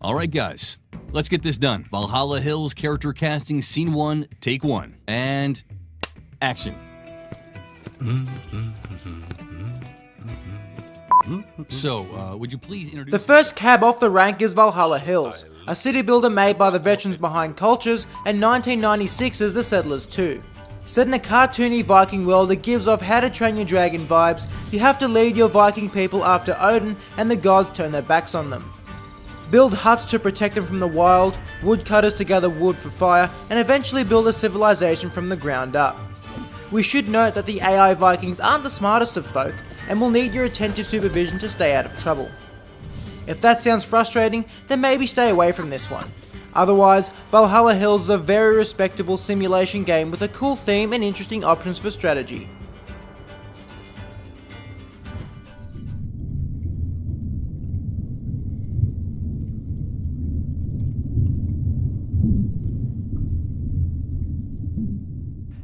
Alright guys, let's get this done. Valhalla Hills character casting scene 1, take 1. And action. So, would you please introduce... The first cab off the rank is Valhalla Hills, a city builder made by the veterans behind Cultures and 1996's The Settlers 2. Set in a cartoony Viking world that gives off How to Train Your Dragon vibes, you have to lead your Viking people after Odin and the gods turn their backs on them. Build huts to protect them from the wild, woodcutters to gather wood for fire, and eventually build a civilization from the ground up. We should note that the AI Vikings aren't the smartest of folk, and will need your attentive supervision to stay out of trouble. If that sounds frustrating, then maybe stay away from this one. Otherwise, Valhalla Hills is a very respectable simulation game with a cool theme and interesting options for strategy.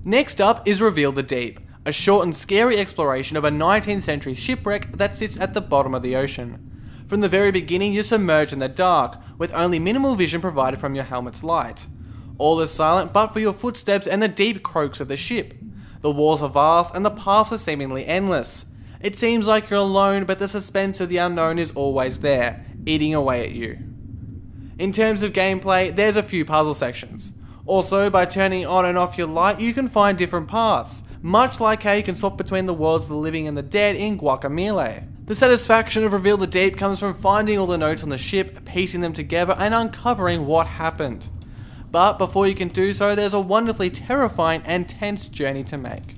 Next up is Reveal the Deep, a short and scary exploration of a 19th century shipwreck that sits at the bottom of the ocean. From the very beginning, you're submerged in the dark, with only minimal vision provided from your helmet's light. All is silent but for your footsteps and the deep croaks of the ship. The walls are vast and the paths are seemingly endless. It seems like you're alone, but the suspense of the unknown is always there, eating away at you. In terms of gameplay, there's a few puzzle sections. Also, by turning on and off your light, you can find different paths, much like how you can swap between the worlds of the living and the dead in Guacamelee. The satisfaction of Reveal the Deep comes from finding all the notes on the ship, piecing them together, and uncovering what happened. But before you can do so, there's a wonderfully terrifying and tense journey to make.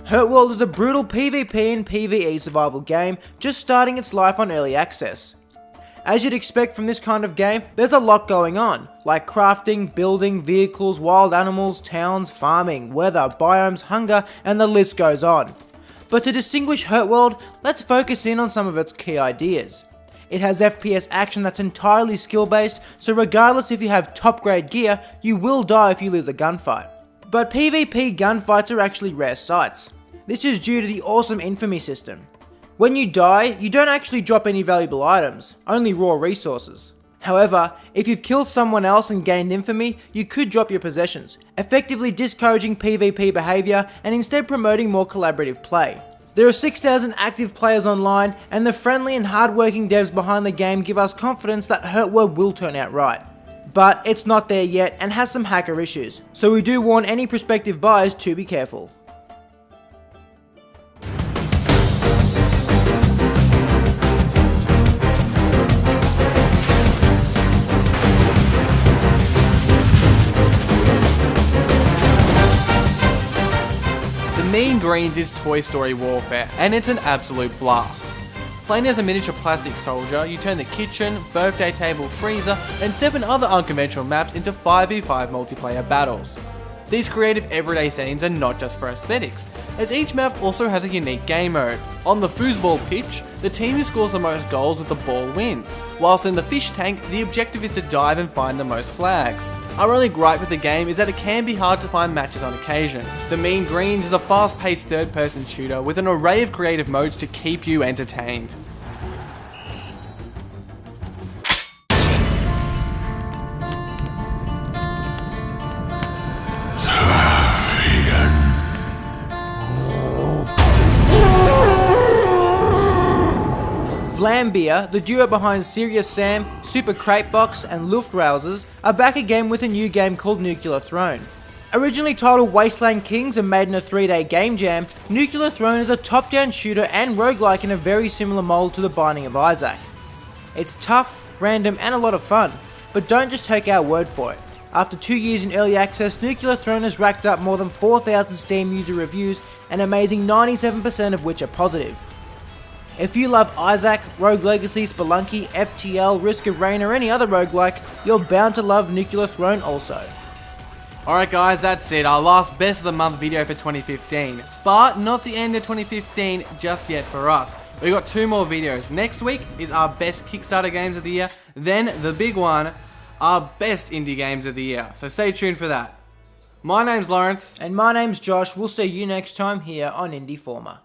Hurtworld is a brutal PvP and PvE survival game just starting its life on early access. As you'd expect from this kind of game, there's a lot going on, like crafting, building, vehicles, wild animals, towns, farming, weather, biomes, hunger, and the list goes on. But to distinguish Hurtworld, let's focus in on some of its key ideas. It has FPS action that's entirely skill based, so regardless if you have top grade gear, you will die if you lose a gunfight. But PvP gunfights are actually rare sights. This is due to the awesome infamy system. When you die, you don't actually drop any valuable items, only raw resources. However, if you've killed someone else and gained infamy, you could drop your possessions, effectively discouraging PvP behaviour and instead promoting more collaborative play. There are 6,000 active players online, and the friendly and hardworking devs behind the game give us confidence that Hurtworld will turn out right. But it's not there yet and has some hacker issues, so we do warn any prospective buyers to be careful. Mean Greens is Toy Story Warfare, and it's an absolute blast. Playing as a miniature plastic soldier, you turn the kitchen, birthday table, freezer, and 7 other unconventional maps into 5v5 multiplayer battles. These creative everyday settings are not just for aesthetics, as each map also has a unique game mode. On the foosball pitch, the team who scores the most goals with the ball wins, whilst in the fish tank, the objective is to dive and find the most flags. Our only gripe with the game is that it can be hard to find matches on occasion. The Mean Greens is a fast-paced third-person shooter with an array of creative modes to keep you entertained. Vlambeer, the duo behind Serious Sam, Super Crate Box, and Luftrausers, are back again with a new game called Nuclear Throne. Originally titled Wasteland Kings and made in a 3-day game jam, Nuclear Throne is a top-down shooter and roguelike in a very similar mold to The Binding of Isaac. It's tough, random, and a lot of fun, but don't just take our word for it. After 2 years in early access, Nuclear Throne has racked up more than 4,000 Steam user reviews, an amazing 97% of which are positive. If you love Isaac, Rogue Legacy, Spelunky, FTL, Risk of Rain, or any other roguelike, you're bound to love Nuclear Throne also. Alright guys, that's it, our last Best of the Month video for 2015. But not the end of 2015 just yet for us. We got 2 more videos. Next week is our best Kickstarter games of the year, then the big one, our best indie games of the year. So stay tuned for that. My name's Lawrence. And my name's Josh. We'll see you next time here on Indieformed.